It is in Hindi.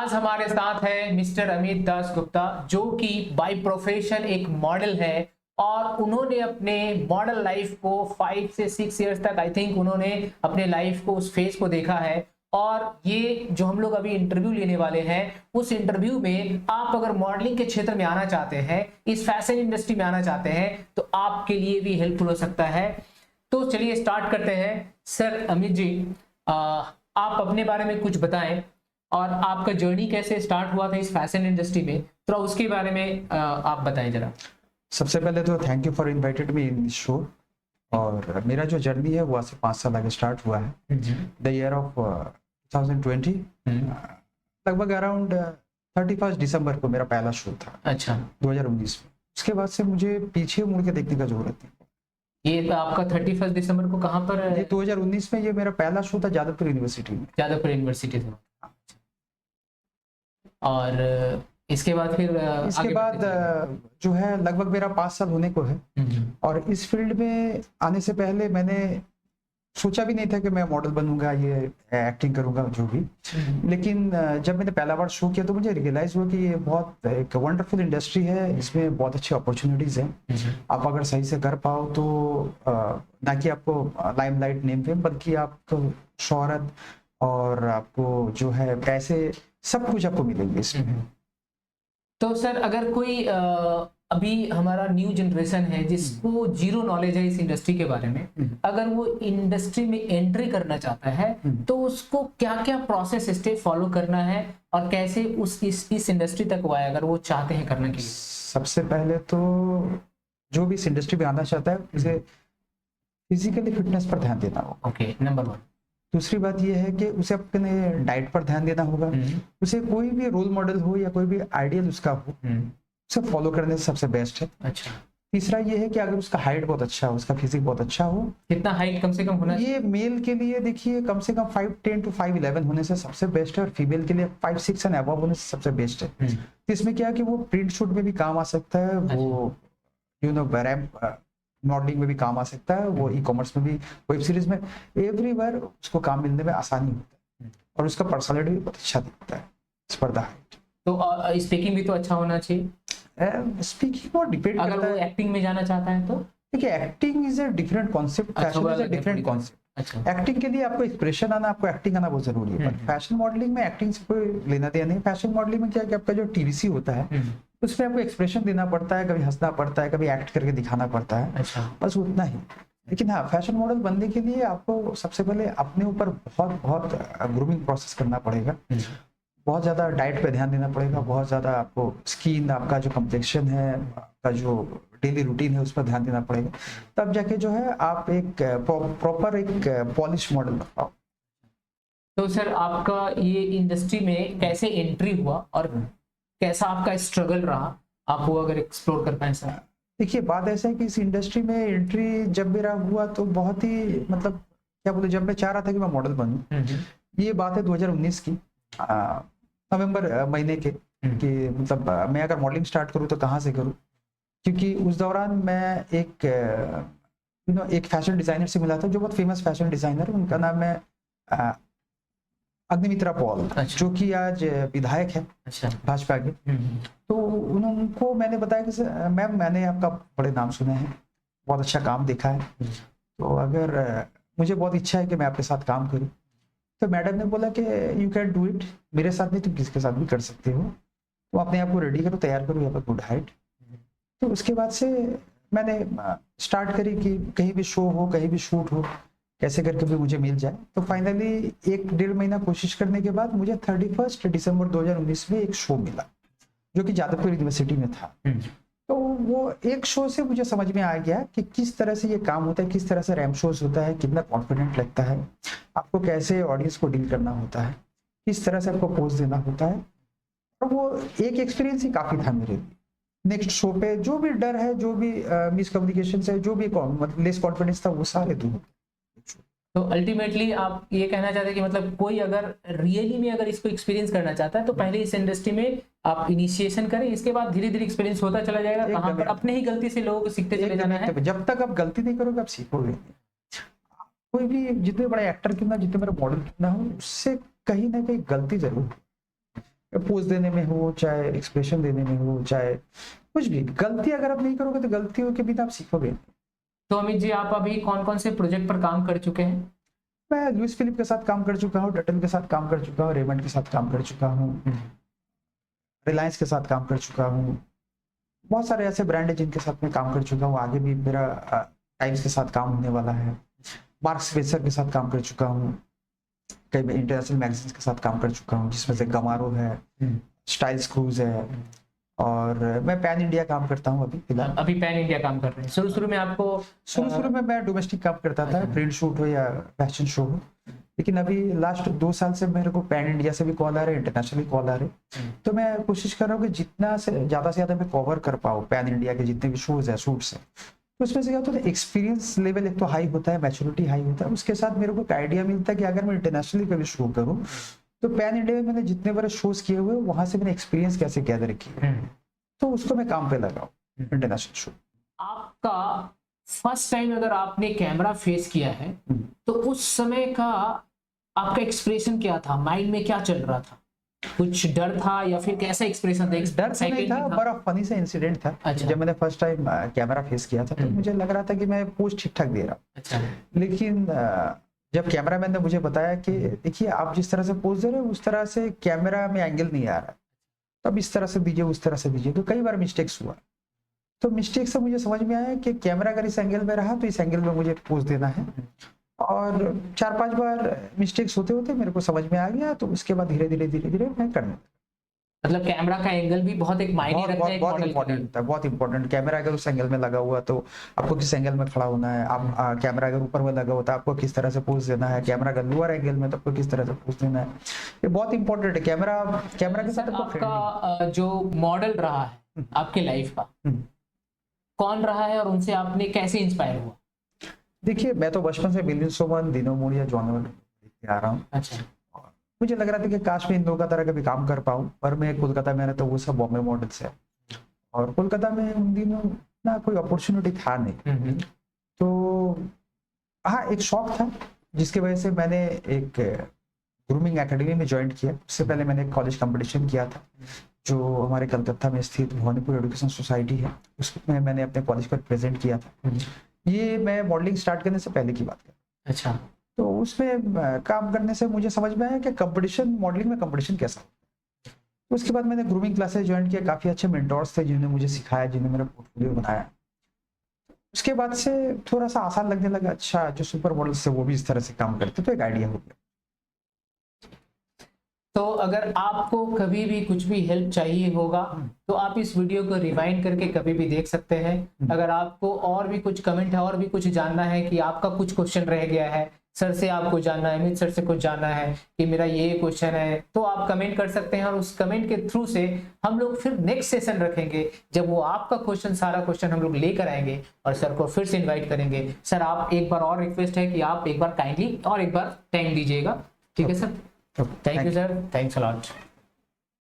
आज हमारे साथ है मिस्टर अमित दास गुप्ता, जो कि बाय प्रोफेशन एक मॉडल है और उन्होंने अपने मॉडल लाइफ को 5 से 6 इयर्स तक आई थिंक उन्होंने अपने लाइफ को उस फेज को देखा है। और ये जो हम लोग अभी इंटरव्यू लेने वाले हैं, उस इंटरव्यू में आप अगर मॉडलिंग के क्षेत्र में आना चाहते हैं, इस फैशन इंडस्ट्री में आना चाहते हैं, तो आपके लिए भी हेल्पफुल हो सकता है। तो चलिए स्टार्ट करते हैं। सर अमित जी, आप अपने बारे में कुछ बताएं और आपका जर्नी कैसे स्टार्ट हुआ था इस फैशन इंडस्ट्री में, थोड़ा उसके बारे में आप बताएं जरा। सबसे पहले तो thank you for invited me in this show. और मेरा जो जर्नी है वो आज से 5 साल आगे स्टार्ट हुआ है। द ईयर ऑफ 2020, लगभग अराउंड 31 दिसंबर को मेरा पहला शो था। अच्छा, 2019 में। उसके बाद से मुझे पीछे मुड़ के देखने का जरूरत नहीं। ये आपका 31 दिसंबर को कहाँ पर? ये 2019 में ये मेरा पहला शो था जादवपुर यूनिवर्सिटी में। जादवपुर यूनिवर्सिटी से। और इसके बाद फिर इसके बाद जो है लगभग मेरा 5 साल होने को है। और इस फील्ड में आने से पहले मैंने सोचा भी नहीं था कि मैं मॉडल बनूंगा, ये एक्टिंग करूंगा जो भी। लेकिन जब मैंने पहला बार शो किया तो मुझे रियलाइज हुआ कि ये बहुत एक वंडरफुल इंडस्ट्री है, इसमें बहुत अच्छी अपॉर्चुनिटीज हैं। आप अगर सही से कर पाओ तो ना कि आपको लाइमलाइट, नेम फेम, बल्कि आपको शोहरत और आपको जो है पैसे, सब कुछ आपको मिलेंगे इसमें। तो सर अगर कोई अभी हमारा न्यू जनरेशन है जिसको जीरो नॉलेज है इस इंडस्ट्री के बारे में, अगर वो इंडस्ट्री में एंट्री करना चाहता है तो उसको क्या क्या प्रोसेस स्टेप फॉलो करना है और कैसे इस इंडस्ट्री तक आए अगर वो चाहते हैं करने के लिए? सबसे पहले तो जो भी इस इंडस्ट्री में आना चाहता है उसे फिजिकली फिटनेस पर ध्यान देना होगा। Okay, number 1। दूसरी बात यह है कि उसे अपने डाइट पर ध्यान देना होगा। उसे कोई भी रोल मॉडल हो या कोई भी आइडियल उसका हो, उसे फॉलो करने से सबसे बेस्ट है। अच्छा। तीसरा ये है कि अगर उसका हाइट बहुत अच्छा हो, उसका फिजिक बहुत अच्छा हो। कितना हाइट कम से कम होना? ये मेल के लिए देखिए कम से कम 5'10" to 5'11" होने से सबसे बेस्ट है, और फीमेल के लिए 5'6" एंड अबव होने से सबसे बेस्ट है। तो इसमें क्या है कि वो प्रिंट शूट में भी काम आ सकता है, वो मॉडलिंग में भी काम आ सकता है, वो ई-कॉमर्स में भी, वेब सीरीज में, एवरीवेयर उसको काम मिलने में आसानी होता है। और उसका पर्सनालिटी भी बहुत अच्छा दिखता है इस पर द हाइट। तो स्पीकिंग भी तो अच्छा होना चाहिए। स्पीकिंग पर डिपेंड करता है। अगर वो एक्टिंग में जाना चाहता है तो देखिए, acting is a different concept, fashion is a different concept. अच्छा। एक्टिंग के लिए आपको एक्सप्रेशन आना, आपको एक्टिंग आना बहुत जरूरी है। पर फैशन मॉडलिंग में एक्टिंग से कोई लेना देना नहीं। फैशन मॉडलिंग में क्या है कि आपका जो टीवीसी होता है उसमें आपको एक्सप्रेशन देना पड़ता है, कभी हंसना पड़ता है, कभी एक्ट करके दिखाना पड़ता है। अच्छा। बस उतना ही। लेकिन हाँ, फैशन मॉडल बनने के लिए आपको सबसे पहले अपने ऊपर बहुत बहुत ग्रूमिंग प्रोसेस करना पड़ेगा। बहुत ज्यादा डाइट पे ध्यान देना पड़ेगा, बहुत ज्यादा आपको स्किन, आपका जो कम्प्लेक्शन है, आपका जो डेली रूटीन है उस पर ध्यान देना पड़ेगा। तब जाके जो है आप एक प्रॉपर एक पॉलिश मॉडल बन पाओ। तो सर आपका ये इंडस्ट्री में कैसे एंट्री हुआ और कैसा आपका स्ट्रगल रहा, आप वो अगर एक्सप्लोर कर पाए सर? देखिए, बात ऐसा है कि इस इंडस्ट्री में एंट्री जब मेरा हुआ तो बहुत ही, मतलब क्या बोले, जब मैं चाह रहा था कि मैं मॉडल बनूं, ये बात है 2019 की, नवंबर महीने के, कि मतलब मैं अगर मॉडलिंग स्टार्ट करूं तो कहाँ से करूं। क्योंकि उस दौरान मैं एक फैशन डिजाइनर से मिला था, जो बहुत फेमस फैशन डिजाइनर, उनका नाम है अग्निमित्रा पॉल। अच्छा। जो कि आज विधायक है। अच्छा। भाजपा के। तो उनको मैंने बताया कि मैम, मैंने आपका बड़े नाम सुने हैं, बहुत अच्छा काम देखा है, तो अगर मुझे बहुत इच्छा है कि मैं आपके साथ काम करूं। तो मैडम ने बोला कि यू कैन डू इट, मेरे साथ नहीं, तुम किसके साथ भी कर सकते हो, तो अपने आप को रेडी करो, तैयार करो, यहाँ पर गुड हाइट। तो उसके बाद से मैंने स्टार्ट करी कि कहीं भी शो हो, कहीं भी शूट हो, कैसे करके भी मुझे मिल जाए। तो फाइनली 1-1.5 महीना कोशिश करने के बाद मुझे 31 दिसंबर 2019 में एक शो मिला, जो कि जादवपुर यूनिवर्सिटी में था। तो वो एक शो से मुझे समझ में आ गया कि किस तरह से ये काम होता है, किस तरह से रैम्प शोज होता है, कितना कॉन्फिडेंट लगता है, आपको कैसे ऑडियंस को डील करना होता है, किस तरह से आपको पोज देना होता है। और वो एक एक्सपीरियंस ही काफी था मेरे लिए। नेक्स्ट शो पे जो भी डर है, जो भी मिसकम्युनिकेशन है, जो भी मतलब लेस कॉन्फिडेंस था, वो सारे दूर। तो अल्टीमेटली आप ये कहना चाहते हैं कि मतलब कोई अगर रियली में अगर इसको एक्सपीरियंस करना चाहता है तो पहले इस इंडस्ट्री में आप इनिशिएशन करें, इसके बाद धीरे धीरे एक्सपीरियंस होता चला जाएगा, कहां पर अपने ही गलती से लोगों को सीखते चले जाना है। जब तक आप गलती नहीं करोगे आप सीखोगे। कोई भी जितने बड़े एक्टर क्यों ना, जितने बड़े मॉडल क्यों ना हो, उससे कहीं ना कहीं गलती जरूर। पोज देने में हो, चाहे एक्सप्रेशन देने में हो, चाहे कुछ भी, गलती अगर आप नहीं करोगे तो गलतियों के बिना आप सीखोगे। तो अमित जी, आप अभी कौन कौन से प्रोजेक्ट पर काम कर चुके हैं? मैं लुइस फिलिप के साथ काम कर चुका हूँ, डटन के साथ काम कर चुका हूँ, रेमंड के साथ काम कर चुका हूँ, रिलायंस के साथ काम कर चुका हूँ। बहुत सारे ऐसे ब्रांड है जिनके साथ मैं काम कर चुका हूँ। आगे भी मेरा टाइम्स के साथ काम होने वाला है। मार्क्स स्पेंसर के साथ काम कर चुका हूँ। कई इंटरनेशनल मैगजीन्स के साथ काम कर चुका हूँ, जिसमें से गमारो है, स्टाइल्स क्रूज है, और मैं पैन इंडिया काम करता हूँ अभी फिलहाल। अभी पैन इंडिया काम कर रहे हैं। शुरू में आपको शुरू में मैं डोमेस्टिक काम करता था, प्रिंट शूट हो या फैशन शो हो, लेकिन अभी लास्ट 2 साल से मेरे को पैन इंडिया से भी कॉल आ रहे हैं, इंटरनेशनली कॉल आ रहे हैं। तो मैं कोशिश कर रहा हूँ कि जितना से ज्यादा मैं कवर कर पाऊँ पैन इंडिया के जितने भी शोज है, शूट्स है। तो उसमें से क्या होता है, एक्सपीरियंस लेवल एक तो हाई होता है, मैच्योरिटी हाई होता है, उसके साथ मेरे को एक आइडिया मिलता है कि अगर मैं इंटरनेशनली कभी शो करूँ तो पैन इंडिया में मैंने जितने बार शोज किए हुए वहां से मैंने एक्सपीरियंस कैसे गैदर किया, तो उसको मैं काम पे लगाऊं इंटरनेशनल शो। आपका फर्स्ट टाइम अगर आपने कैमरा फेस किया है तो उस समय का आपका एक्सप्रेशन क्या था, माइंड में क्या चल रहा था? कुछ डर था या फिर कैसा एक्सप्रेशन था? डर से नहीं था, बड़ा फनी सा इंसिडेंट था। अच्छा। जब मैंने फर्स्ट टाइम कैमरा फेस किया था तो मुझे लग रहा था कि मैं पोज ठीक ठाक दे रहा हूँ। अच्छा। लेकिन जब कैमरामैन ने मुझे बताया कि देखिए आप जिस तरह से पोज दे रहे हो उस तरह से कैमरा में एंगल नहीं आ रहा, तो अब इस तरह से दीजिए, उस तरह से दीजिए। तो कई बार मिस्टेक्स हुआ, तो मिस्टेक से मुझे समझ में आया कि कैमरा अगर इस एंगल में रहा तो इस एंगल में मुझे पोज देना है। और 4-5 बार मिस्टेक्स होते होते मेरे को समझ में आ गया, तो उसके बाद धीरे धीरे मैं करने लगा। मतलब कैमरा का एंगल भी बहुत एक मायने रखता है, बहुत इंपॉर्टेंट था, बहुत इंपॉर्टेंट। कैमरा अगर उस एंगल में लगा हुआ तो आपको किस एंगल में खड़ा होना है, आप कैमरा अगर ऊपर में लगा हुआ तो आपको किस तरह से पोज देना है, कैमरा अगर लोअर एंगल में तो आपको किस तरह से पोज देना है, ये बहुत इंपॉर्टेंट है। कैमरा के साथ आपका जो मॉडल रहा है आपके लाइफ का, कौन रहा है और उनसे आपने कैसे इंस्पायर हुआ? देखिए, मैं तो बचपन से मिलियन सोमन, दिनो मोरिया, जॉन देखते आ रहा हूँ। अच्छा। मुझे लग रहा था कि काश मैं इन लोगों का तरह का भी काम कर पाऊँ, पर मैं कोलकाता में रहता, वो सब बॉम्बे मॉडल्स है, और कोलकाता में उन दिनों ना कोई अपॉर्चुनिटी था नहीं। तो हाँ, एक शौक था जिसकी वजह से मैंने एक ग्रूमिंग एकेडमी में ज्वाइन किया। उससे पहले मैंने एक कॉलेज कंपटीशन किया था जो हमारे कलकत्ता में स्थित भवानीपुर एजुकेशन सोसाइटी है, उसमें मैंने अपने कॉलेज को प्रेजेंट किया था। ये मैं मॉडलिंग स्टार्ट करने से पहले की बात कर। अच्छा। तो उसमें काम करने से मुझे समझ में आया कि कंपटीशन, मॉडलिंग में कंपटीशन कैसा। तो उसके बाद मैंने ग्रूमिंग क्लासेस ज्वाइन किया, काफ़ी अच्छे मेंटोर्स थे जिन्होंने मुझे सिखाया, जिन्होंने मेरा पोर्टफोलियो बनाया। उसके बाद से थोड़ा सा आसान लगने लगा, अच्छा जो सुपर मॉडल्स थे वो भी इस तरह से काम करते, तो एक आइडिया हो गया। तो अगर आपको कभी भी कुछ भी हेल्प चाहिए होगा तो आप इस वीडियो को रिवाइंड करके कभी भी देख सकते हैं। अगर आपको और भी कुछ कमेंट है, और भी कुछ जानना है कि आपका कुछ क्वेश्चन रह गया है, सर से आपको जानना है, अमित सर से कुछ जानना है कि मेरा ये क्वेश्चन है, तो आप कमेंट कर सकते हैं और उस कमेंट के थ्रू से हम लोग फिर नेक्स्ट सेशन रखेंगे जब वो आपका क्वेश्चन, सारा क्वेश्चन हम लोग लेकर आएंगे और सर को फिर से इन्वाइट करेंगे। सर, आप एक बार और रिक्वेस्ट है कि आप एक बार काइंडली और एक बार टाइम दीजिएगा, ठीक है sir? Thank you, sir. Thanks a lot.